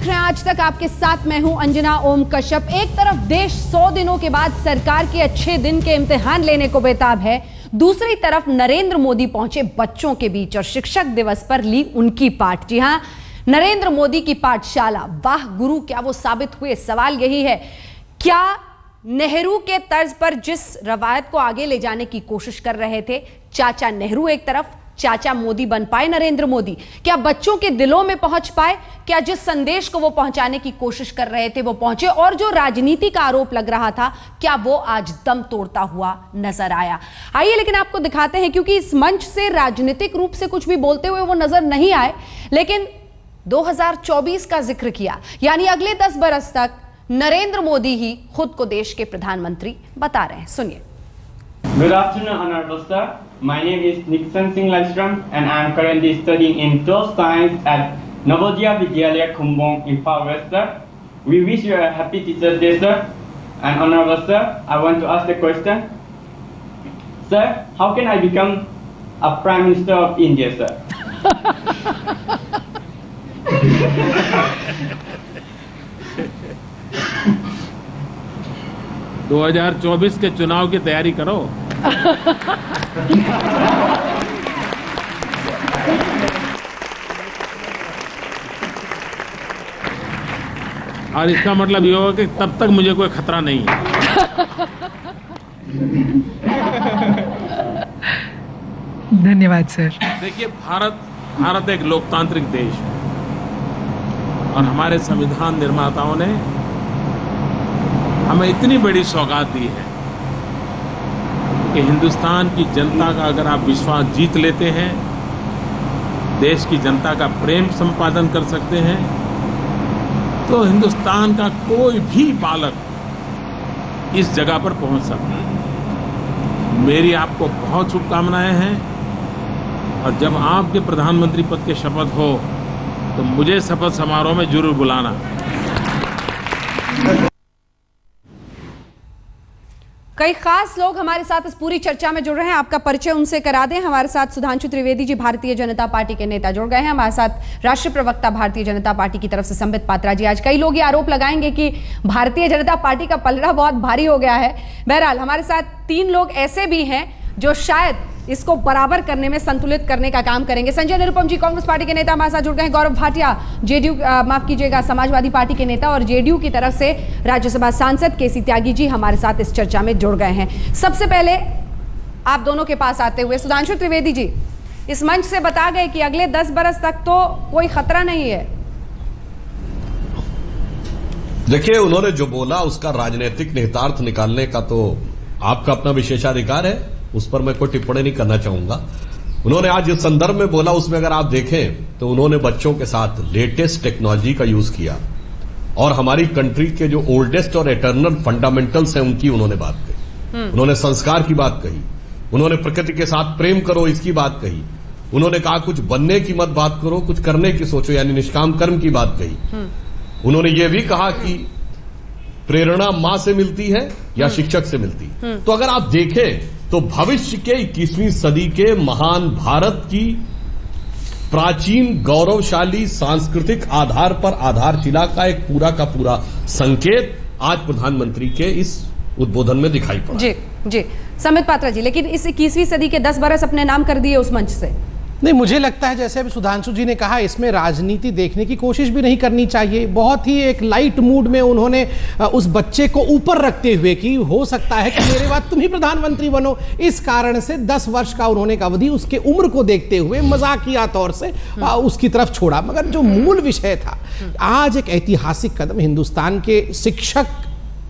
देख रहे हैं आज तक, आपके साथ मैं हूं अंजना ओम कश्यप। एक तरफ देश 100 दिनों के बाद सरकार के अच्छे दिन के इम्तिहान लेने को बेताब है, दूसरी तरफ नरेंद्र मोदी पहुंचे बच्चों के बीच और शिक्षक दिवस पर ली उनकी पाठ। जी हां, नरेंद्र मोदी की पाठशाला, वाह गुरु क्या वो साबित हुए। सवाल यही है, क्या नेहरू के तर्ज पर जिस रवायत को आगे ले जाने की कोशिश कर रहे थे चाचा नेहरू एक तरफ, चाचा मोदी बन पाए नरेंद्र मोदी? क्या बच्चों के दिलों में पहुंच पाए? क्या जिस संदेश को वो पहुंचाने की कोशिश कर रहे थे वो पहुंचे? और जो राजनीति का आरोप लग रहा था, क्या वो आज दम तोड़ता हुआ नजर आया? आइए लेकिन आपको दिखाते हैं, क्योंकि इस मंच से राजनीतिक रूप से कुछ भी बोलते हुए वो नजर नहीं आए, लेकिन 2024 का जिक्र किया, यानी अगले 10 बरस तक नरेंद्र मोदी ही खुद को देश के प्रधानमंत्री बता रहे हैं। सुनिए। Good afternoon, Honorable Sir. My name is Nixon Singh Lashram and I am currently studying in 12th Science at Navodaya Vidyalaya Khumbong in Far West, sir. We wish you a happy Teacher's Day, sir. And Honorable Sir, I want to ask the question. Sir, how can I become a Prime Minister of India, sir? 2024 के चुनाव की तैयारी करो। और इसका मतलब ये होगा कि तब तक मुझे कोई खतरा नहीं है। धन्यवाद सर। देखिए, भारत एक लोकतांत्रिक देश है और हमारे संविधान निर्माताओं ने हमें इतनी बड़ी सौगात दी है कि हिंदुस्तान की जनता का अगर आप विश्वास जीत लेते हैं, देश की जनता का प्रेम संपादन कर सकते हैं, तो हिंदुस्तान का कोई भी बालक इस जगह पर पहुंच सकता है। मेरी आपको बहुत शुभकामनाएं हैं और जब आपके प्रधानमंत्री पद के शपथ हो तो मुझे शपथ समारोह में जरूर बुलाना। कई खास लोग हमारे साथ इस पूरी चर्चा में जुड़ रहे हैं, आपका परिचय उनसे करा दें। हमारे साथ सुधांशु त्रिवेदी जी, भारतीय जनता पार्टी के नेता, जुड़ गए हैं। हमारे साथ राष्ट्रीय प्रवक्ता भारतीय जनता पार्टी की तरफ से संबित पात्रा जी। आज कई लोग ये आरोप लगाएंगे कि भारतीय जनता पार्टी का पलड़ा बहुत भारी हो गया है। बहरहाल हमारे साथ 3 लोग ऐसे भी हैं जो शायद इसको बराबर करने में, संतुलित करने का काम करेंगे। संजय निरुपम जी, कांग्रेस पार्टी के नेता, हमारे साथ जुड़ गए हैं। गौरव भाटिया, जेडीयू, माफ कीजिएगा, समाजवादी पार्टी के नेता और जेडीयू की तरफ से राज्यसभा सांसद केसी त्यागी जी हमारे साथ इस चर्चा में जुड़ गए हैं। सबसे पहले आप दोनों के पास आते हुए सुधांशु त्रिवेदी जी, इस मंच से बता गए कि अगले 10 बरस तक तो कोई खतरा नहीं है। देखिए, उन्होंने जो बोला उसका राजनीतिक निहितार्थ निकालने का तो आपका अपना विशेषाधिकार है, उस पर मैं कोई टिप्पणी नहीं करना चाहूंगा। उन्होंने आज जिस संदर्भ में बोला उसमें अगर आप देखें तो उन्होंने बच्चों के साथ लेटेस्ट टेक्नोलॉजी का यूज किया और हमारी कंट्री के जो ओल्डेस्ट और एटर्नल फंडामेंटल्स हैं उनकी उन्होंने बात कही। उन्होंने संस्कार की बात कही, उन्होंने प्रकृति के साथ प्रेम करो इसकी बात कही, उन्होंने कहा कुछ बनने की मत बात करो, कुछ करने की सोचो, यानी निष्काम कर्म की बात कही। उन्होंने ये भी कहा कि प्रेरणा मां से मिलती है या शिक्षक से मिलती है। तो अगर आप देखें तो भविष्य के 21वीं सदी के महान भारत की प्राचीन गौरवशाली सांस्कृतिक आधार पर आधारशिला का एक पूरा का पूरा संकेत आज प्रधानमंत्री के इस उद्बोधन में दिखाई पड़ा। जी संबित पात्रा जी, लेकिन इस 21वीं सदी के 10 बरस अपने नाम कर दिए उस मंच से। नहीं, मुझे लगता है जैसे अभी सुधांशु जी ने कहा, इसमें राजनीति देखने की कोशिश भी नहीं करनी चाहिए। बहुत ही एक लाइट मूड में उन्होंने उस बच्चे को ऊपर रखते हुए कि हो सकता है कि मेरे बाद तुम ही प्रधानमंत्री बनो, इस कारण से 10 वर्ष का उन्होंने एक अवधि उसके उम्र को देखते हुए मजाकिया तौर से उसकी तरफ छोड़ा। मगर जो मूल विषय था, आज एक ऐतिहासिक कदम हिंदुस्तान के शिक्षक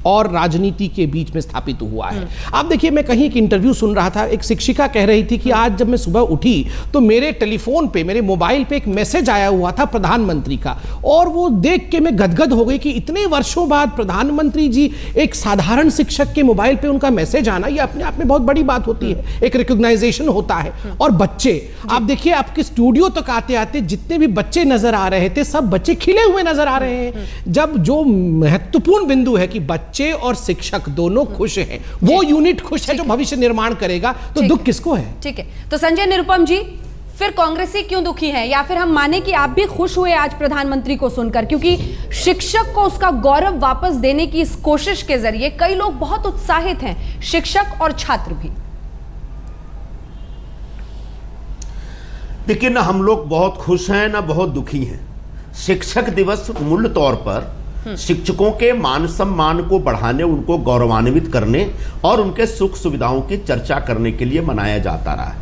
और राजनीति के बीच में स्थापित हुआ है। आप देखिए, मैं कहीं एक इंटरव्यू सुन रहा था, एक शिक्षिका कह रही थी कि आज जब मैं सुबह उठी तो मेरे टेलीफोन पे, मेरे मोबाइल पे एक मैसेज आया हुआ था प्रधानमंत्री का, और वो देख के मैं गदगद हो गई कि इतने वर्षों बाद प्रधानमंत्री जी, एक साधारण शिक्षक के मोबाइल पे उनका मैसेज आना, ये अपने आप में बहुत बड़ी बात होती है, एक रिकॉग्नाइजेशन होता है। और बच्चे, आप देखिए, आपके स्टूडियो तक आते आते जितने भी बच्चे नजर आ रहे थे, सब बच्चे खिले हुए नजर आ रहे हैं। जब जो महत्वपूर्ण बिंदु है कि बच्चे और शिक्षक दोनों खुश हैं, वो यूनिट खुश है जो भविष्य निर्माण करेगा, तो दुख किसको है? ठीक है, तो संजय निरुपम जी, फिर कांग्रेसी क्यों दुखी है, या फिर हम माने कि आप भी खुश हुए आज प्रधानमंत्री को सुनकर, क्योंकि शिक्षक को उसका गौरव वापस देने की इस कोशिश के जरिए कई लोग बहुत उत्साहित हैं, शिक्षक और छात्र भी। देखिए, ना हम लोग बहुत खुश हैं ना बहुत दुखी हैं। शिक्षक दिवस मूल तौर पर शिक्षकों के मान सम्मान को बढ़ाने, उनको गौरवान्वित करने और उनके सुख सुविधाओं की चर्चा करने के लिए मनाया जाता रहा है।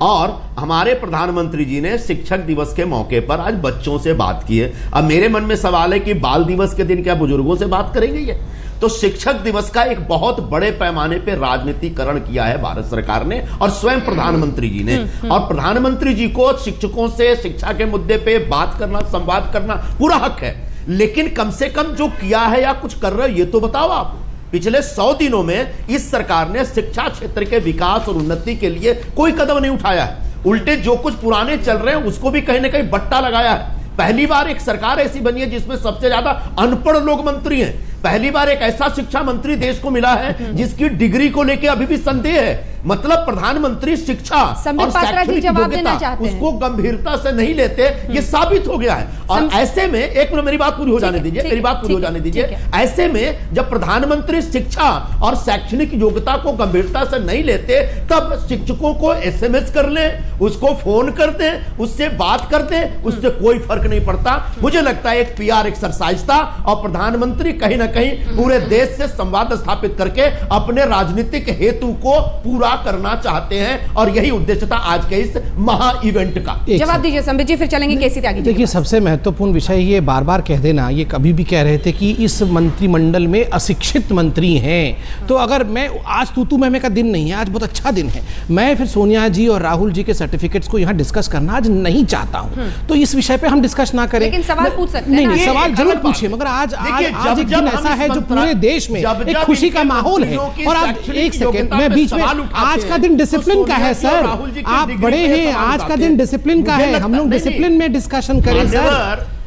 और हमारे प्रधानमंत्री जी ने शिक्षक दिवस के मौके पर आज बच्चों से बात की है। अब मेरे मन में सवाल है कि बाल दिवस के दिन क्या बुजुर्गों से बात करेंगे ये? तो शिक्षक दिवस का एक बहुत बड़े पैमाने पे राजनीतिकरण किया है भारत सरकार ने और स्वयं प्रधानमंत्री जी ने। और प्रधानमंत्री जी को शिक्षकों से शिक्षा के मुद्दे पे बात करना, संवाद करना पूरा हक है, लेकिन कम से कम जो किया है या कुछ कर रहे हो ये तो बताओ आप। पिछले 100 दिनों में इस सरकार ने शिक्षा क्षेत्र के विकास और उन्नति के लिए कोई कदम नहीं उठाया है। उल्टे जो कुछ पुराने चल रहे हैं उसको भी कहीं ना कहीं बट्टा लगाया है। पहली बार एक सरकार ऐसी बनी है जिसमें सबसे ज्यादा अनपढ़ लोग मंत्री हैं। पहली बार एक ऐसा शिक्षा मंत्री देश को मिला है जिसकी डिग्री को लेकर अभी भी संदेह है। मतलब प्रधानमंत्री शिक्षा और शैक्षणिक योग्यता उसको गंभीरता से नहीं लेते, ये साबित हो गया है। और ऐसे में एक मिनट मेरी बात पूरी हो जाने दीजिए, मेरी बात पूरी हो जाने दीजिए। ऐसे में जब प्रधानमंत्री शिक्षा और शैक्षणिक योग्यता को गंभीरता से नहीं लेते, तब शिक्षकों को SMS कर ले, उसको फोन कर दे, उससे बात कर दे, उससे कोई फर्क नहीं पड़ता। मुझे लगता है एक PR एक्सरसाइज था और प्रधानमंत्री कहीं ना कहीं पूरे देश से संवाद स्थापित करके अपने राजनीतिक हेतु को पूरा करना चाहते हैं और यही उद्देश्य था आज के इस महा इवेंट का। जवाब दीजिए संबित जी, फिर चलेंगे केसी त्यागी। देखिए, सबसे महत्वपूर्ण विषय ये बार बार कह देना, ये कभी भी कह रहे थे कि इस मंत्रिमंडल में अशिक्षित मंत्री हैं। तो अगर मैं आज तू महमे का दिन नहीं है, आज बहुत अच्छा दिन है, मैं फिर सोनिया जी और राहुल जी के सर्टिफिकेट्स को यहाँ डिस्कस करना आज नहीं चाहता हूँ। तो इस विषय पे हम डिस्कस ना करें, लेकिन सवाल पूछ सकते हैं। नहीं, सवाल जरूर पूछिए, मगर आज एक दिन ऐसा है जो पूरे देश में एक खुशी का माहौल है। और आप एक सेकेंड, मैं बीच में, आज का दिन डिसिप्लिन का है सर, आप बड़े हैं, आज का दिन डिसिप्लिन का है, हम लोग डिसिप्लिन में डिस्कशन करें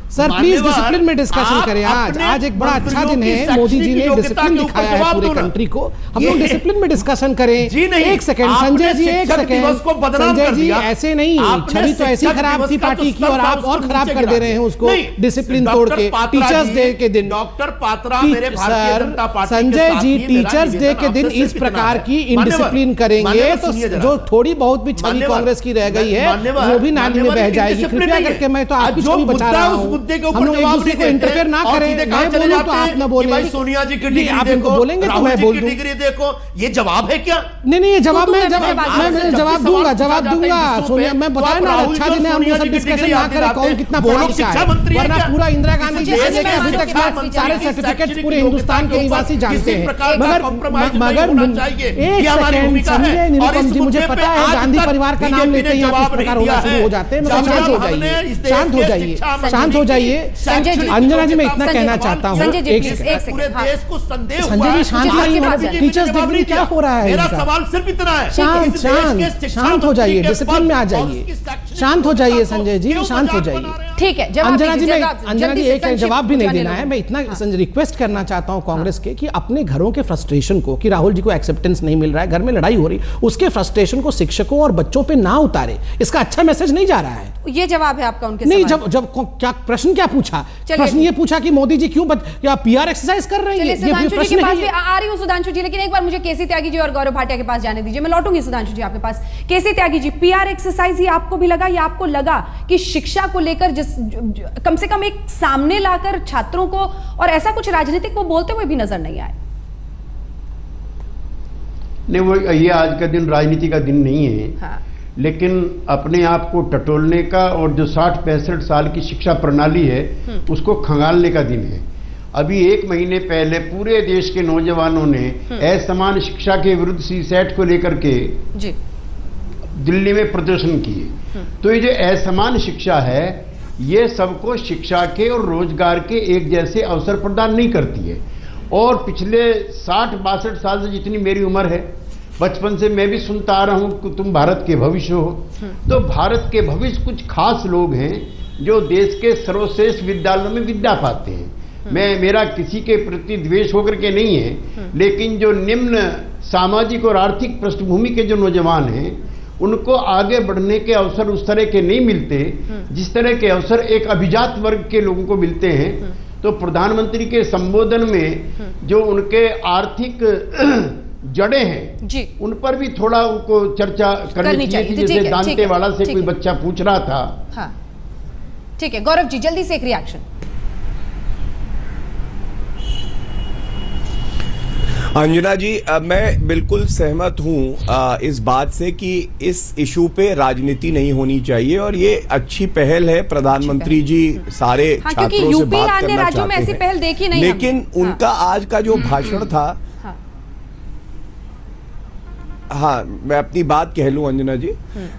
सर प्लीज डिसिप्लिन में डिस्कशन करें। आज एक बड़ा अच्छा दिन है, मोदी जी ने डिसिप्लिन दिखाया है पूरे कंट्री को, हम लोग डिसिप्लिन में डिस्कशन करें। एक सेकंड संजय जी, एक सेकंड संजय जी, ऐसे नहीं, छवि तो ऐसी खराब थी पार्टी की और आप और खराब कर दे रहे हैं उसको डिसिप्लिन तोड़ के। टीचर्स डे के दिन डॉक्टर पात्रा मेरे Bharatiya Janata party Sanjay ji teachers day के दिन इस प्रकार की इनडिसिप्लिन करेंगे तो जो थोड़ी बहुत भी छवि कांग्रेस की रह गई है वो भी नाली में बह जाएगी। कृपया करके, मैं तो आपकी छवि बचा रहा हूँ, हम लोग एक दूसरे को इंटरफेयर ना करें। मैं बोलूं तो आप ना बोलें, सोनिया जी की डिग्री आप इनको बोलेंगे तो मैं बोल दूं। डिग्री देखो, ये जवाब है क्या? नहीं, ये जवाब मैं जवाब दूंगा। सोनिया, मैं बताया ना, अच्छा दिन है, हम ये सब डिस्कशन ना करें कौन कितना पढ़ा लिखा है, वरना पूरा इंदिरा गांधी जी से लेकर अभी तक सारे सर्टिफिकेट पूरे हिंदुस्तान के निवासी जानते हैं। मगर एक सेकेंड संजय निरुपम जी, मुझे पता है गांधी परिवार का नाम लेते ही आप इस प्रकार होना शुरू हो जाते हैं। शांत हो जाइए, शांत हो जाइए। अंजना जी, मैं इतना कहना चाहता हूँ, पूरे देश को संदेह हुआ संजय जी शांत नहीं, टीचर्स डे क्या हो रहा है? मेरा सवाल सिर्फ इतना है, शांत हो जाइए, डिसिप्लिन में आ जाइए, शांत हो जाइए संजय जी, शांत हो जाइए। ठीक है, अंजना जी एक जवाब भी नहीं देना है। मैं इतना रिक्वेस्ट करना चाहता हूं कांग्रेस के कि अपने घरों के फ्रस्ट्रेशन को, कि राहुल जी को एक्सेप्टेंस नहीं मिल रहा है, घर में लड़ाई हो रही, उसके फ्रस्ट्रेशन को शिक्षकों और बच्चों पे ना उतारे। इसका अच्छा मैसेज नहीं जा रहा है। ये जवाब है आपका उनके नहीं, जब क्या प्रश्न क्या पूछा? प्रश्न ये पूछा कि मोदी जी क्यों PR एक्सरसाइज कर रहे हैं। सुधांशु जी के पास भी आ रही हूं सुधांशु जी, लेकिन एक बार मुझे केसी त्यागी जी और गौरव भाटिया के पास जाने दीजिए, मैं लौटूंगी सुधांशु जी आपके पास। केसी त्यागी जी, PR एक्सरसाइज ही आपको भी लगा, या आपको लगा कि शिक्षा को लेकर कम से कम एक सामने लाकर छात्रों को और ऐसा कुछ राजनीतिक वो बोलते हुए भी नजर नहीं आए? नहीं, वो ये आज का दिन राजनीति का दिन नहीं है। हाँ। लेकिन अपने आप को टटोलने का और जो 60-65 साल की शिक्षा प्रणाली है उसको खंगालने का दिन है। अभी 1 महीने पहले पूरे देश के नौजवानों ने असमान शिक्षा के विरुद्ध CSAT को लेकर के दिल्ली में प्रदर्शन किए। तो ये जो असमान शिक्षा है, ये सबको शिक्षा के और रोजगार के एक जैसे अवसर प्रदान नहीं करती है। और पिछले 60-62 साल से जितनी मेरी उम्र है, बचपन से मैं भी सुनता आ रहा हूं कि तुम भारत के भविष्य हो। तो भारत के भविष्य कुछ खास लोग हैं जो देश के सर्वश्रेष्ठ विद्यालयों में विद्या पाते हैं। मेरा किसी के प्रति द्वेष होकर के नहीं है, लेकिन जो निम्न सामाजिक और आर्थिक पृष्ठभूमि के जो नौजवान हैं उनको आगे बढ़ने के अवसर उस तरह के नहीं मिलते जिस तरह के अवसर एक अभिजात वर्ग के लोगों को मिलते हैं। तो प्रधानमंत्री के संबोधन में जो उनके आर्थिक जड़ें हैं जी, उन पर भी थोड़ा उनको चर्चा करनी चाहिए थी, जैसे दांतेवाड़ा से कोई बच्चा पूछ रहा था। हाँ ठीक है, गौरव जी जल्दी से एक रिएक्शन। अंजना जी, मैं बिल्कुल सहमत हूं इस बात से कि इस इशू पे राजनीति नहीं होनी चाहिए और ये अच्छी पहल है। प्रधानमंत्री जी सारे छात्रों से बात करना चाहते हैं, ऐसी पहल देखी नहीं, लेकिन उनका आज का जो भाषण था, हाँ मैं अपनी बात कह लूं अंजना जी,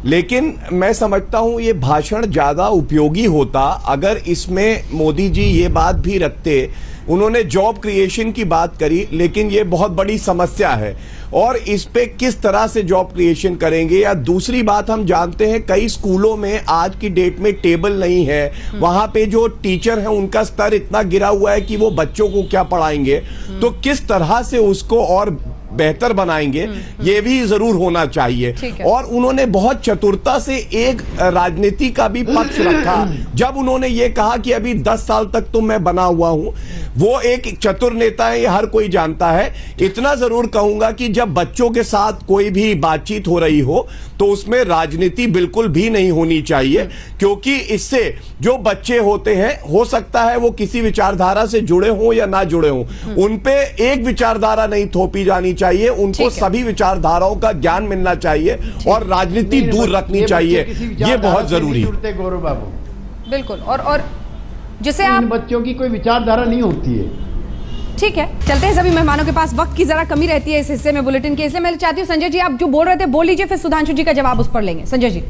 लेकिन मैं समझता हूं ये भाषण ज्यादा उपयोगी होता अगर इसमें मोदी जी ये बात भी रखते। उन्होंने जॉब क्रिएशन की बात करी, लेकिन ये बहुत बड़ी समस्या है और इस पे किस तरह से जॉब क्रिएशन करेंगे। या दूसरी बात, हम जानते हैं कई स्कूलों में आज की डेट में टेबल नहीं है, वहां पे जो टीचर हैं उनका स्तर इतना गिरा हुआ है कि वो बच्चों को क्या पढ़ाएंगे, तो किस तरह से उसको और बेहतर बनाएंगे ये भी जरूर होना चाहिए। और उन्होंने बहुत चतुरता से एक राजनीति का भी पक्ष रखा जब उन्होंने ये कहा कि अभी 10 साल तक तो मैं बना हुआ हूं। वो एक चतुर नेता है, ये हर कोई जानता है। इतना जरूर कहूंगा कि जब बच्चों के साथ कोई भी बातचीत हो रही हो तो उसमें राजनीति बिल्कुल भी नहीं होनी चाहिए, क्योंकि इससे जो बच्चे होते हैं, हो सकता है वो किसी विचारधारा से जुड़े हों या ना जुड़े हों, उन पे एक विचारधारा नहीं थोपी जानी चाहिए। उनको सभी विचारधाराओं का ज्ञान मिलना चाहिए और राजनीति दूर रखनी चाहिए, ये बहुत जरूरी है। गौरव बाबू बिल्कुल। और जिसे आप बच्चों की कोई विचारधारा नहीं होती है। ठीक है, चलते हैं सभी मेहमानों के पास। वक्त की जरा कमी रहती है इस हिस्से में बुलेटिन के, इसलिए मैं चाहती हूँ संजय जी आप जो बोल रहे थे बोल लीजिए, फिर सुधांशु जी का जवाब उस पर लेंगे। संजय जी।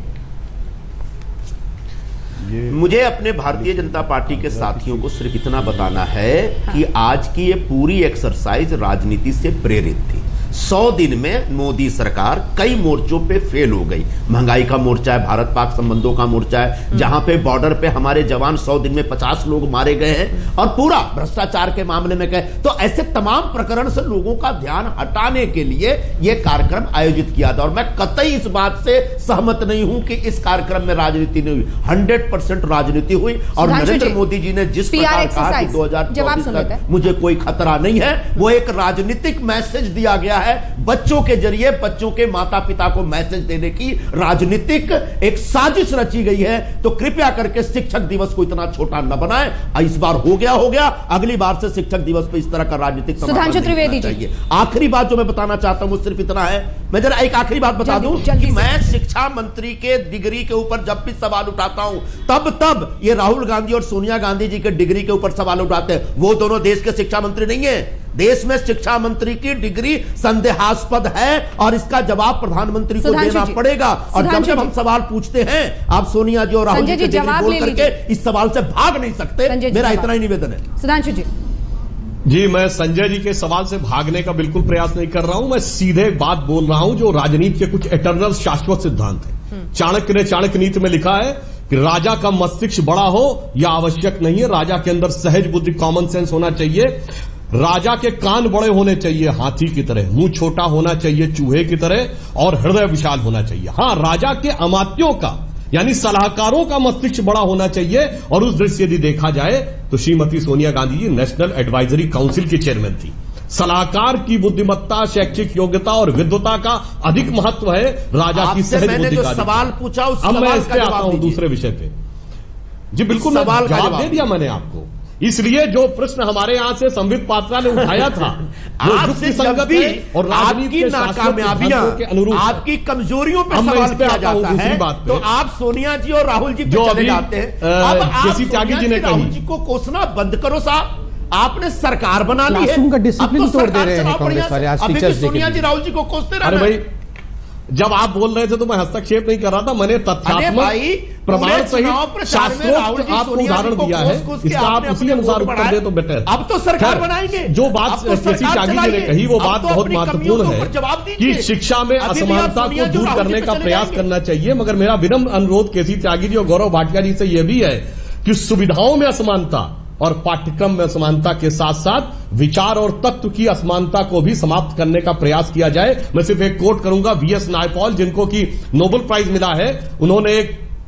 मुझे अपने भारतीय जनता पार्टी के साथियों को सिर्फ इतना बताना है कि आज की ये पूरी एक्सरसाइज राजनीति से प्रेरित थी। 100 दिन में मोदी सरकार कई मोर्चों पे फेल हो गई। महंगाई का मोर्चा है, भारत पाक संबंधों का मोर्चा है, जहां पे बॉर्डर पे हमारे जवान 100 दिन में 50 लोग मारे गए हैं, और पूरा भ्रष्टाचार के मामले में गए। तो ऐसे तमाम प्रकरण से लोगों का ध्यान हटाने के लिए यह कार्यक्रम आयोजित किया था। और मैं कतई इस बात से सहमत नहीं हूं कि इस कार्यक्रम में राजनीति नहीं हुई। 100% राजनीति हुई। और नरेंद्र मोदी जी ने जिस प्रकार कहा कि 2024 तक मुझे कोई खतरा नहीं है, वो एक राजनीतिक मैसेज दिया गया है। बच्चों के जरिए बच्चों के माता पिता को मैसेज देने की राजनीतिक एक साजिश रची गई है। तो कृपया करके शिक्षक दिवस को इतना छोटा न बनाएं। इस बार हो गया, अगली बार से शिक्षक दिवस पे इस तरह का राजनीतिक सुधांशु त्रिवेदी चाहिए। आखिरी बात जो मैं बताना चाहता हूं वो सिर्फ इतना है, मैं जरा एक आखिरी बात बता दूं कि मैं शिक्षा मंत्री के डिग्री के ऊपर जब भी सवाल उठाता हूं तब ये राहुल गांधी और सोनिया गांधी जी के डिग्री के ऊपर सवाल उठाते हैं। वो दोनों देश के शिक्षा मंत्री नहीं है। देश में शिक्षा मंत्री की डिग्री संदेहास्पद है और इसका जवाब प्रधानमंत्री को देना पड़ेगा। और जब हम सवाल पूछते हैं, आप सोनिया जी और राहुल जी के डिग्री बोल करके इस सवाल से भाग नहीं सकते। मेरा इतना ही निवेदन है। सुधांशु जी, मैं संजय जी के सवाल से भागने का बिल्कुल प्रयास नहीं कर रहा हूं। मैं सीधे बात बोल रहा हूं जो राजनीति के कुछ एटर्नल शाश्वत सिद्धांत है। चाणक्य ने चाणक्य नीति में लिखा है कि राजा का मस्तिष्क बड़ा हो यह आवश्यक नहीं है, राजा के अंदर सहज बुद्धि कॉमन सेंस होना चाहिए। राजा के कान बड़े होने चाहिए हाथी की तरह, मुंह छोटा होना चाहिए चूहे की तरह, और हृदय विशाल होना चाहिए। हां, राजा के अमात्यों का यानी सलाहकारों का मस्तिष्क बड़ा होना चाहिए। और उस दृश्य यदि देखा जाए तो Shrimati Sonia Gandhi ji national advisory council की चेयरमैन थी। सलाहकार की बुद्धिमत्ता, शैक्षिक योग्यता और विद्वता का अधिक महत्व है राजा की सहज बुद्धि का। सवाल पूछा उस अब मैं इस पे आता हूं दूसरे विषय पे। जी बिल्कुल, सवाल जवाब दे दिया मैंने आपको। इसलिए जो प्रश्न हमारे यहां से संबित पात्रा ने उठाया था आपसे जब भी और आपकी नाकामयाबियां, आपकी कमजोरियों पर सवाल किया जाता है तो आप सोनिया जी और राहुल जी पे चले जाते हैं। अब आप सोनिया जी राहुल जी को कोसना बंद करो साहब। आपने सरकार बना ली है, का डिसिप्लिन तोड़ दे रहे हैं कांग्रेस वाले। आज टीचर्स डे सोनिया जी राहुल जी को कोसते रहे। अरे भाई, जब आप बोल रहे थे तो मैं हस्तक्षेप नहीं कर रहा था, मैंने तथ्यात्मक प्रमाण सहित शास्त्रों आपको उदाहरण दिया है, इसका आप उसी अनुसार उत्तर दे तो बेटर। अब तो सरकार बनाएंगे। जो बात केसी त्यागी जी ने कही वो बात बहुत महत्वपूर्ण है कि शिक्षा में असमानता को दूर करने का प्रयास करना चाहिए। मगर मेरा विनम्र अनुरोध केसी त्यागी जी और गौरव भाटिया जी से यह भी है कि सुविधाओं में असमानता और पाठ्यक्रम में असमानता के साथ साथ विचार और तत्व की असमानता को भी समाप्त करने का प्रयास किया जाए। मैं सिर्फ एक कोट करूंगा, वीएस नायपॉल, जिनको की नोबेल प्राइज मिला है, उन्होंने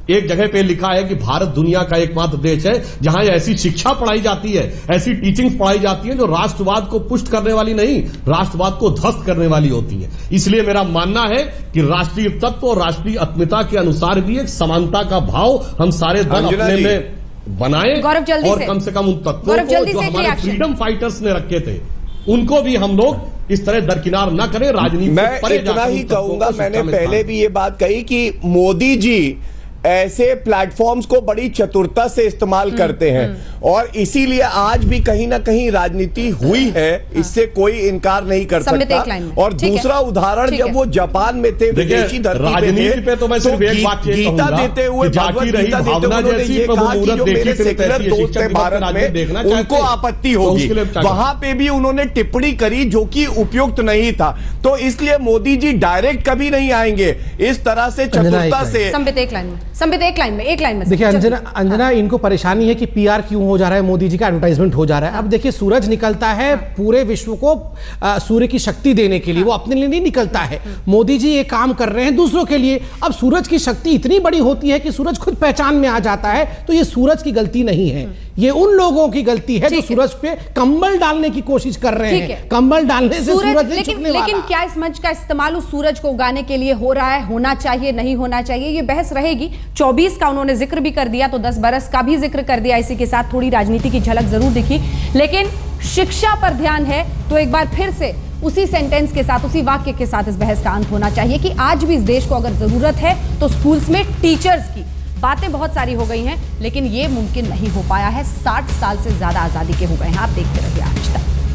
एक जगह पे लिखा है कि भारत दुनिया का एकमात्र देश है जहां ऐसी शिक्षा पढ़ाई जाती है, ऐसी टीचिंग पढ़ाई जाती है जो राष्ट्रवाद को पुष्ट करने वाली नहीं, राष्ट्रवाद को ध्वस्त करने वाली होती है। इसलिए मेरा मानना है कि राष्ट्रीय तत्व और राष्ट्रीय अस्मिता के अनुसार भी एक समानता का भाव हम सारे दल अपने में बनाए और कम से कम उन तत्वों को जो हमारे फ्रीडम फाइटर्स ने रखे थे उनको भी हम लोग इस तरह दरकिनार न करें। राजनीति मैं इतना ही कहूंगा, मैंने पहले भी ये बात कही कि मोदी जी ऐसे प्लेटफॉर्म्स को बड़ी चतुरता से इस्तेमाल करते हैं और इसीलिए आज भी कहीं ना कहीं राजनीति हुई है, इससे कोई इनकार नहीं कर सकता। और दूसरा उदाहरण, जब वो जापान में थे, विदेशी धरती पे, तो गीता देते हुए, भगवत गीता देते हुए उन्होंने ये कहा कि जो मेरे सेक्युलर दोस्त हैं भारत में उनको आपत्ति होगी। वहां पे भी उन्होंने टिप्पणी करी जो कि उपयुक्त नहीं था। तो इसलिए मोदी जी डायरेक्ट कभी नहीं आएंगे, इस तरह से चतुरता से। संबित एक लाइन में देखिए अंजना, इनको परेशानी है कि पीआर क्यों हो जा रहा है, मोदी जी का एडवर्टाइजमेंट हो जा रहा है। अब देखिए सूरज निकलता है पूरे विश्व को सूर्य की शक्ति देने के लिए, वो अपने लिए नहीं निकलता है। मोदी जी ये काम कर रहे हैं दूसरों के लिए। अब सूरज की शक्ति इतनी बड़ी होती है कि सूरज खुद पहचान में आ जाता है, तो ये सूरज की गलती नहीं है, ये उन लोगों की गलती है जो सूरज पे कंबल डालने की कोशिश कर रहे हैं। कंबल डालने से सूरज नहीं छुपने वाला। लेकिन क्या इस मंच का इस्तेमाल उस सूरज को उगाने के लिए हो रहा है, होना चाहिए, नहीं होना चाहिए, ये बहस रहेगी। 24 का उन्होंने जिक्र भी कर दिया, तो 10 बरस का भी जिक्र कर दिया। इसी के साथ थोड़ी राजनीति की झलक जरूर दिखी, लेकिन शिक्षा पर ध्यान है तो एक बार फिर से उसी सेंटेंस के साथ, उसी वाक्य के साथ इस बहस का अंत होना चाहिए कि आज भी इस देश को अगर जरूरत है तो स्कूल्स में टीचर्स की। बातें बहुत सारी हो गई हैं, लेकिन यह मुमकिन नहीं हो पाया है। 60 साल से ज्यादा आजादी के हो गए हैं। आप देखते रहिए आज तक।